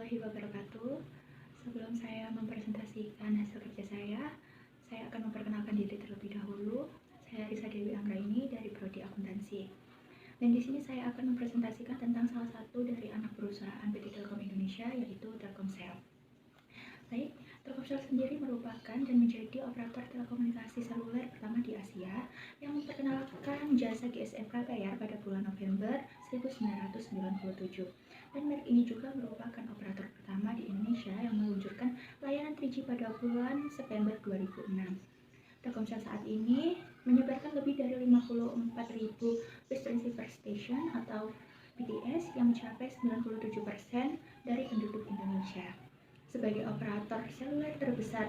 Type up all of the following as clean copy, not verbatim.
warahmatullahi wabarakatuh. Sebelum saya mempresentasikan hasil kerja saya akan memperkenalkan diri terlebih dahulu. Saya Risa Dewi Anggraini dari Prodi Akuntansi. Dan di sini saya akan mempresentasikan tentang salah satu dari anak perusahaan PT Telkom Indonesia, yaitu Telkomsel. Baik, Telkomsel sendiri merupakan dan menjadi operator telekomunikasi seluler pertama di Asia yang memperkenalkan jasa GSM prabayar pada bulan November 1997. Dan merek ini juga merupakan operator pertama di Indonesia yang meluncurkan layanan 3G pada bulan September 2006. Telkomsel saat ini menyebarkan lebih dari 54.000 base transceiver station atau BTS yang mencapai 97% dari penduduk Indonesia. Sebagai operator seluler terbesar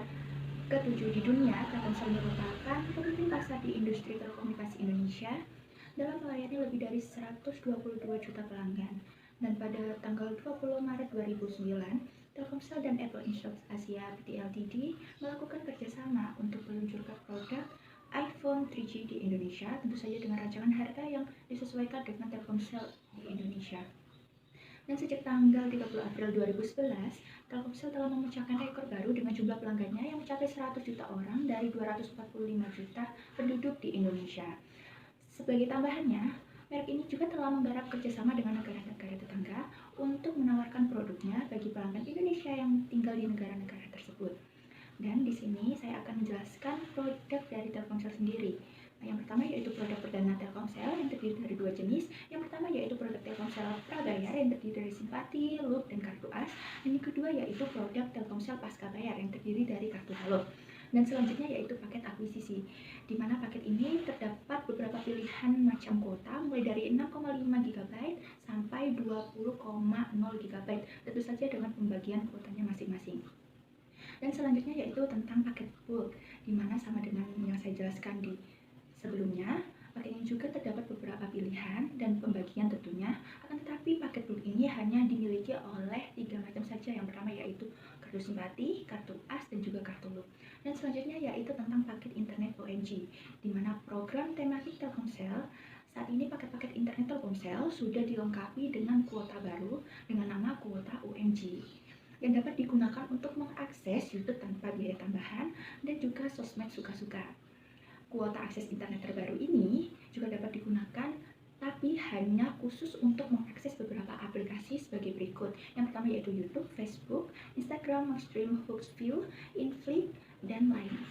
ke-7 di dunia, Telkomsel merupakan pemimpin pasar di industri telekomunikasi Indonesia dalam melayani lebih dari 122 juta pelanggan. Dan pada tanggal 20 Maret 2009, Telkomsel dan Apple Instructs Asia Pte Ltd melakukan kerjasama untuk meluncurkan produk iPhone 3G di Indonesia, tentu saja dengan rancangan harga yang disesuaikan dengan Telkomsel di Indonesia. Dan sejak tanggal 30 April 2011, Telkomsel telah memecahkan rekor baru dengan jumlah pelanggannya yang mencapai 100 juta orang dari 245 juta penduduk di Indonesia. Sebagai tambahannya, merek ini juga telah menggarap kerjasama dengan negara-negara tetangga untuk menawarkan produknya bagi pelanggan Indonesia yang tinggal di negara-negara tersebut. Dan di sini saya akan menjelaskan produk dari Telkomsel sendiri. Yang pertama yaitu produk perdana Telkomsel yang terdiri dari dua jenis. Yang pertama yaitu produk Telkomsel prabayar yang terdiri dari Simpati, Loop, dan kartu as. Dan yang kedua yaitu produk Telkomsel pasca bayar yang terdiri dari kartu halo. Dan selanjutnya yaitu paket akuisisi, di mana paket ini terdapat beberapa pilihan macam kuota mulai dari 6,5 GB sampai 20,0 GB, tentu saja dengan pembagian kuotanya masing-masing. Dan selanjutnya yaitu tentang paket bulk, di mana sama dengan yang saya jelaskan di sebelumnya, paket ini juga terdapat beberapa pilihan dan pembagian tentunya, akan tetapi paket bulk ini hanya dimiliki oleh 3 macam saja. Yang pertama yaitu kartu simpati, kartu as, dan juga kartu loop. Dan selanjutnya yaitu tentang paket internet ONG, di mana program tematik Telkomsel saat ini paket-paket internet Telkomsel sudah dilengkapi dengan kuota baru dengan nama kuota ONG yang dapat digunakan untuk mengakses YouTube tanpa biaya tambahan dan juga sosmed suka-suka. Kuota akses internet terbaru ini juga dapat digunakan tapi hanya khusus untuk mengakses beberapa aplikasi sebagai berikut. Yang pertama yaitu YouTube, Facebook, Instagram, Maxstream, Hooksview, Inflix, dan lainnya.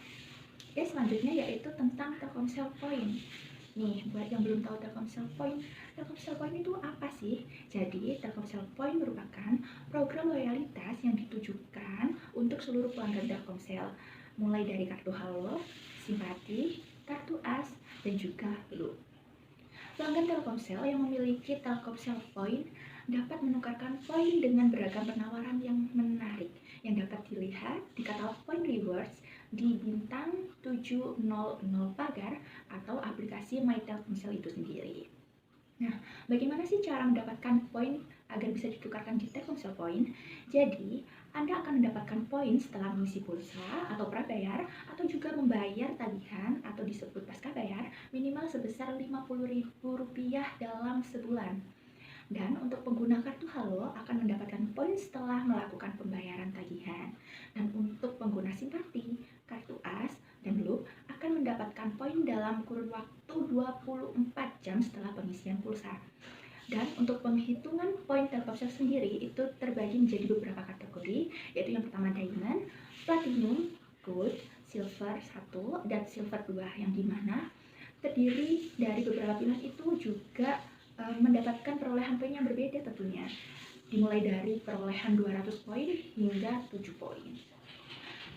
Oke, selanjutnya yaitu tentang Telkomsel Point. Nih, buat yang belum tahu Telkomsel Point itu apa sih? Jadi, Telkomsel Point merupakan program loyalitas yang ditujukan untuk seluruh pelanggan Telkomsel, mulai dari kartu halo, simpati, kartu as, dan juga loop. Pelanggan Telkomsel yang memiliki Telkomsel Point dapat menukarkan poin dengan beragam penawaran yang menarik yang dapat dilihat di katalog Point Rewards di bintang 700 pagar atau aplikasi My Telkomsel itu sendiri. Nah, bagaimana sih cara mendapatkan poin agar bisa ditukarkan di Telkomsel Point? Jadi, Anda akan mendapatkan poin setelah mengisi pulsa atau prabayar atau juga membayar tagihan atau disebut pasca bayar minimal sebesar Rp50.000 dalam sebulan. Dan untuk pengguna kartu halo akan mendapatkan poin setelah melakukan pembayaran tagihan. Dan untuk pengguna simpati, kartu as, dan loop akan mendapatkan poin dalam kurun waktu 24 jam setelah pengisian pulsa. Dan untuk penghitungan poin Telkomsel sendiri itu terbagi menjadi beberapa kategori, yaitu yang pertama Diamond, Platinum, Gold, Silver 1, dan Silver 2, yang dimana terdiri dari beberapa pilihan itu juga mendapatkan perolehan poin yang berbeda tentunya, dimulai dari perolehan 200 poin hingga 7 poin.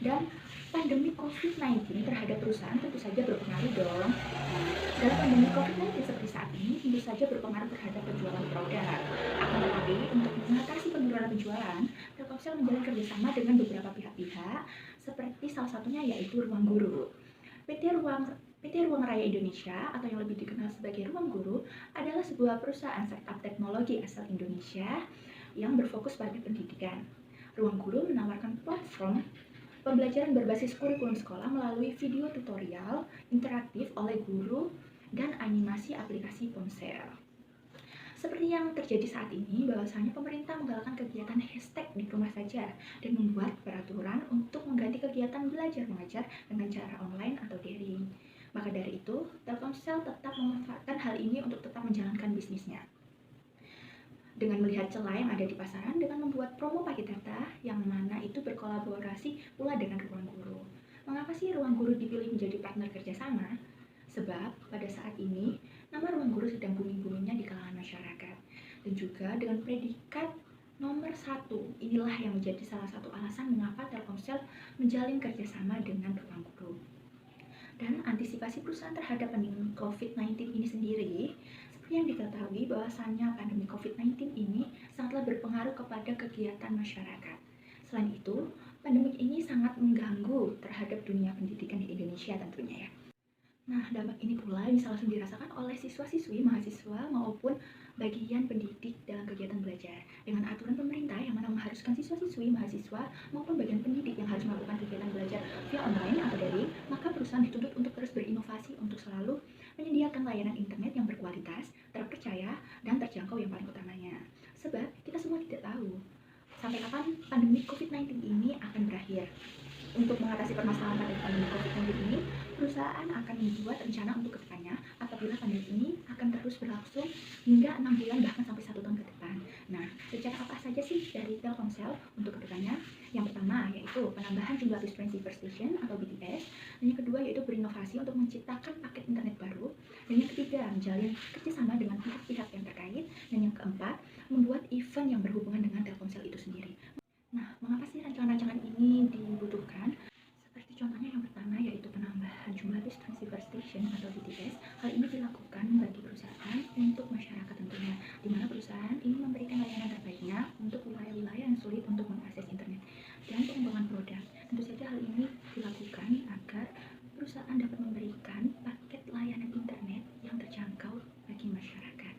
Dan pandemi COVID-19 terhadap perusahaan tentu saja berpengaruh dong. Dalam pandemi COVID-19 seperti saat ini tentu saja berpengaruh terhadap penjualan produk. Akan tetapi untuk mengatasi penurunan penjualan, Telkomsel menjalin kerjasama dengan beberapa pihak-pihak seperti salah satunya yaitu Ruang Guru. PT Ruang Raya Indonesia atau yang lebih dikenal sebagai Ruang Guru adalah sebuah perusahaan startup teknologi asal Indonesia yang berfokus pada pendidikan. Ruang Guru menawarkan platform pembelajaran berbasis kurikulum sekolah melalui video tutorial interaktif oleh guru dan animasi aplikasi ponsel. Seperti yang terjadi saat ini, bahwasanya pemerintah menggalakkan kegiatan hashtag di rumah saja dan membuat peraturan untuk mengganti kegiatan belajar mengajar dengan cara online atau daring. Maka dari itu, Telkomsel tetap memanfaatkan hal ini untuk tetap menjalankan bisnisnya. Dengan melihat celah yang ada di pasaran dengan membuat promo paket data yang mana itu berkolaborasi pula dengan Ruang Guru. Mengapa sih Ruang Guru dipilih menjadi partner kerjasama? Sebab pada saat ini, nama Ruang Guru sedang booming-boomingnya di kalangan masyarakat. Dan juga dengan predikat nomor 1, inilah yang menjadi salah satu alasan mengapa Telkomsel menjalin kerjasama dengan Ruang Guru. Dan antisipasi perusahaan terhadap pandemi COVID-19 ini sendiri, seperti yang diketahui bahwasannya pandemi COVID-19 ini sangatlah berpengaruh kepada kegiatan masyarakat. Selain itu, pandemi ini sangat mengganggu terhadap dunia pendidikan di Indonesia tentunya ya. Nah, dampak ini pula bisa langsung dirasakan oleh siswa-siswi, mahasiswa, maupun bagian pendidik dalam kegiatan belajar. Dengan aturan pemerintah yang mana mengharuskan siswa-siswi, mahasiswa, maupun bagian pendidik yang harus melakukan kegiatan belajar via online atau daring, maka perusahaan dituntut untuk terus berinovasi untuk selalu menyediakan layanan internet yang berkualitas, terpercaya, dan terjangkau yang paling utamanya. Sebab kita semua tidak tahu sampai kapan pandemi COVID-19 ini akan berakhir. Untuk mengatasi permasalahan pada pandemi COVID-19 ini, perusahaan akan membuat rencana untuk kedepannya apabila pandemi ini akan terus berlangsung hingga 6 bulan bahkan sampai 1 tahun ke depan. Nah, rencana apa saja sih dari Telkomsel untuk kedepannya? Yang pertama yaitu penambahan jumlah base transceiver station atau BTS, dan yang kedua yaitu berinovasi untuk menciptakan paket internet baru, dan yang ketiga menjalin kerjasama dengan pihak-pihak yang terkait, dan yang keempat membuat event yang berhubungan dengan Telkomsel itu sendiri. Nah, mengapa sih rancangan-rancangan ini dibutuhkan? Seperti contohnya yang pertama yaitu penambahan jumlah base transceiver station atau BTS. Hal ini dilakukan bagi perusahaan untuk masyarakat tentunya, di mana perusahaan ini memberikan layanan terbaiknya untuk wilayah-wilayah yang sulit untuk mengakses internet. Dan pengembangan produk, tentu saja hal ini dilakukan agar perusahaan dapat memberikan paket layanan internet yang terjangkau bagi masyarakat.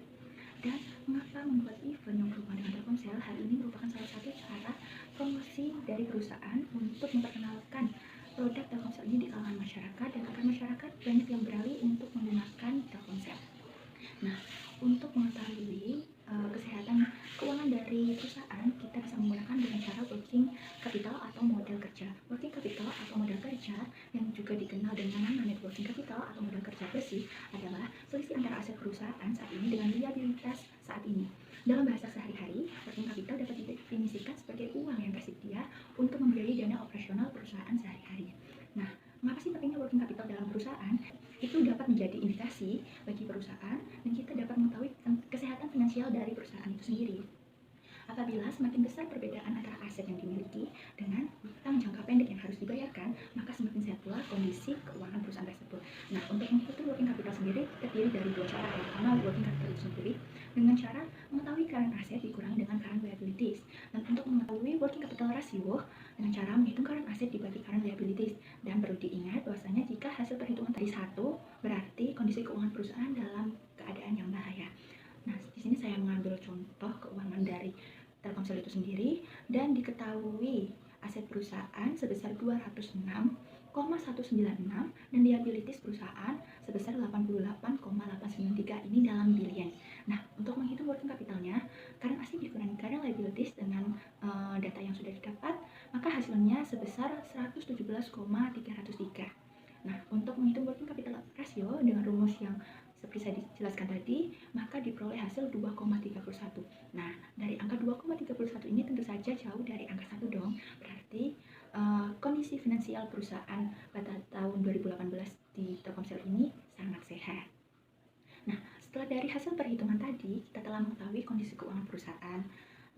Dan mengapa membuat event yang berhubungan dengan Telkomsel? Hal ini merupakan salah satu cara promosi dari perusahaan untuk memperkenalkan produk Telkomsel ini di kalangan masyarakat dan agar masyarakat banyak yang beralih untuk menggunakan Telkomsel. Nah, untuk mengetahui kesehatan keuangan dari perusahaan, kita bisa menggunakan dengan cara working capital atau modal kerja. Working capital atau modal kerja yang juga dikenal dengan nama net working capital atau modal kerja bersih adalah selisih antara aset perusahaan saat ini dengan liabilitas saat ini. Dalam bahasa sehari-hari, working capital dapat didefinisikan sebagai uang yang tersedia untuk membiayai dana operasional perusahaan sehari-hari. Nah, mengapa sih pentingnya working capital dalam perusahaan? Itu dapat menjadi indikasi bagi perusahaan dan kita dapat mengetahui kesehatan finansial dari perusahaan itu sendiri. Apabila semakin besar perbedaan antara aset yang dimiliki dengan utang jangka pendek yang harus dibayarkan, maka semakin sehat pula kondisi keuangan perusahaan tersebut. Nah, untuk menghitung working capital sendiri terdiri dari dua cara. Yang pertama, working capital itu sendiri dengan cara mengetahui current asset dikurangi dengan current liabilities. Dan untuk mengetahui working capital ratio dengan cara menghitung current asset dibagi current liabilities. Dan perlu diingat bahwasanya jika hasil perhitungan tadi 1, berarti kondisi keuangan perusahaan dalam keadaan yang bahaya. Nah, di sini saya mengambil contoh keuangan dari Telkomsel itu sendiri dan diketahui aset perusahaan sebesar 206,196 dan liabilities perusahaan sebesar 88,893 ini dalam billion. Nah, untuk menghitung working capitalnya, current asset dikurangi current liabilities dengan data yang sudah didapat, maka hasilnya sebesar 117,303. Nah, untuk menghitung working capital ratio dengan rumus yang seperti saya dijelaskan tadi, maka diperoleh hasil 2,31. Nah, dari angka 2,31 ini tentu saja jauh dari angka 1 dong. Berarti kondisi finansial perusahaan pada tahun 2018 di Telkomsel ini sangat sehat. Nah, setelah dari hasil perhitungan tadi, kita telah mengetahui kondisi keuangan perusahaan.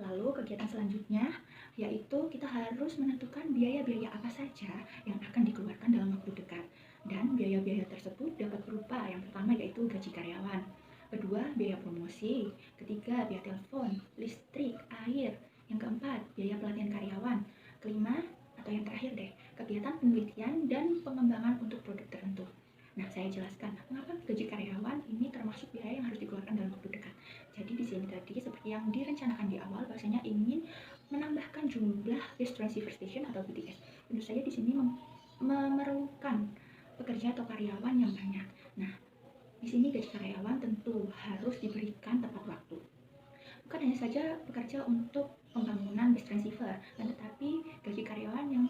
Lalu kegiatan selanjutnya yaitu kita harus menentukan biaya-biaya apa saja yang akan dikeluarkan dalam waktu dekat. Dan biaya-biaya tersebut dapat berupa yang pertama yaitu gaji karyawan, kedua biaya promosi, ketiga biaya telepon, listrik, air, yang keempat biaya pelatihan karyawan, kelima atau yang terakhir deh, kegiatan penelitian dan pengembangan untuk produk tertentu. Nah, saya jelaskan mengapa gaji karyawan ini termasuk biaya yang harus dikeluarkan dalam waktu dekat. Jadi di sini tadi seperti yang direncanakan di awal, bahwasanya ingin menambahkan jumlah base transceiver station atau BTS. Tentu saja di sini memerlukan pekerja atau karyawan yang banyak. Nah, di sini gaji karyawan tentu harus diberikan tepat waktu. Bukan hanya saja bekerja untuk pembangunan base transceiver, besar, tetapi gaji karyawan yang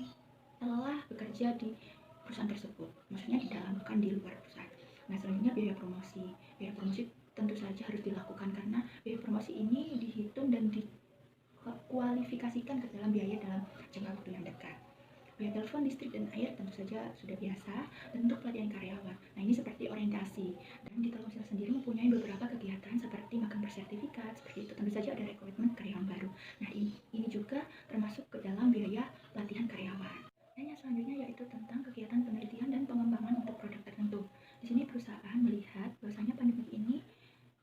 telah bekerja di perusahaan tersebut, maksudnya di dalam bukan di luar perusahaan. Nah, selanjutnya biaya promosi. Biaya promosi tentu saja harus dilakukan karena biaya promosi ini dihitung dan dikualifikasikan ke dalam biaya dalam jangka waktu yang dekat. Biaya telepon, listrik, dan air tentu saja sudah biasa. Dan untuk pelatihan karyawan, nah ini seperti orientasi. Dan di Telkomsel sendiri mempunyai beberapa kegiatan seperti magang bersertifikat, seperti itu. Tentu saja ada rekrutmen karyawan baru. Nah ini juga termasuk ke dalam biaya pelatihan karyawan. Dan yang selanjutnya yaitu tentang kegiatan penelitian dan pengembangan untuk produk tertentu. Di sini perusahaan melihat bahwasanya pandemi ini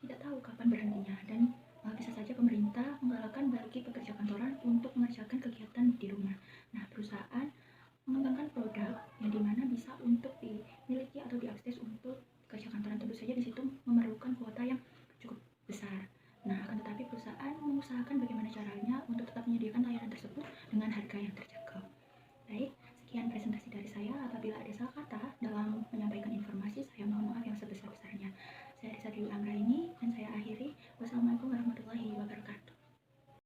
tidak tahu kapan berhentinya dan bisa saja pemerintah menggalakkan bagi pekerja kantoran untuk mengerjakan kegiatan di rumah. Nah, perusahaan mengembangkan produk yang dimana bisa untuk dimiliki atau diakses untuk pekerja kantoran, tentu saja di situ memerlukan kuota yang cukup besar. Nah, akan tetapi perusahaan mengusahakan bagaimana caranya untuk tetap menyediakan layanan tersebut dengan harga yang terjangkau. Baik, sekian presentasi dari saya. Apabila ada salah kata dalam menyampaikan informasi, saya mohon maaf yang sebesar-besarnya. Saya Risa Dewi Anggraini dan saya akhiri. Wassalamualaikum warahmatullahi wabarakatuh.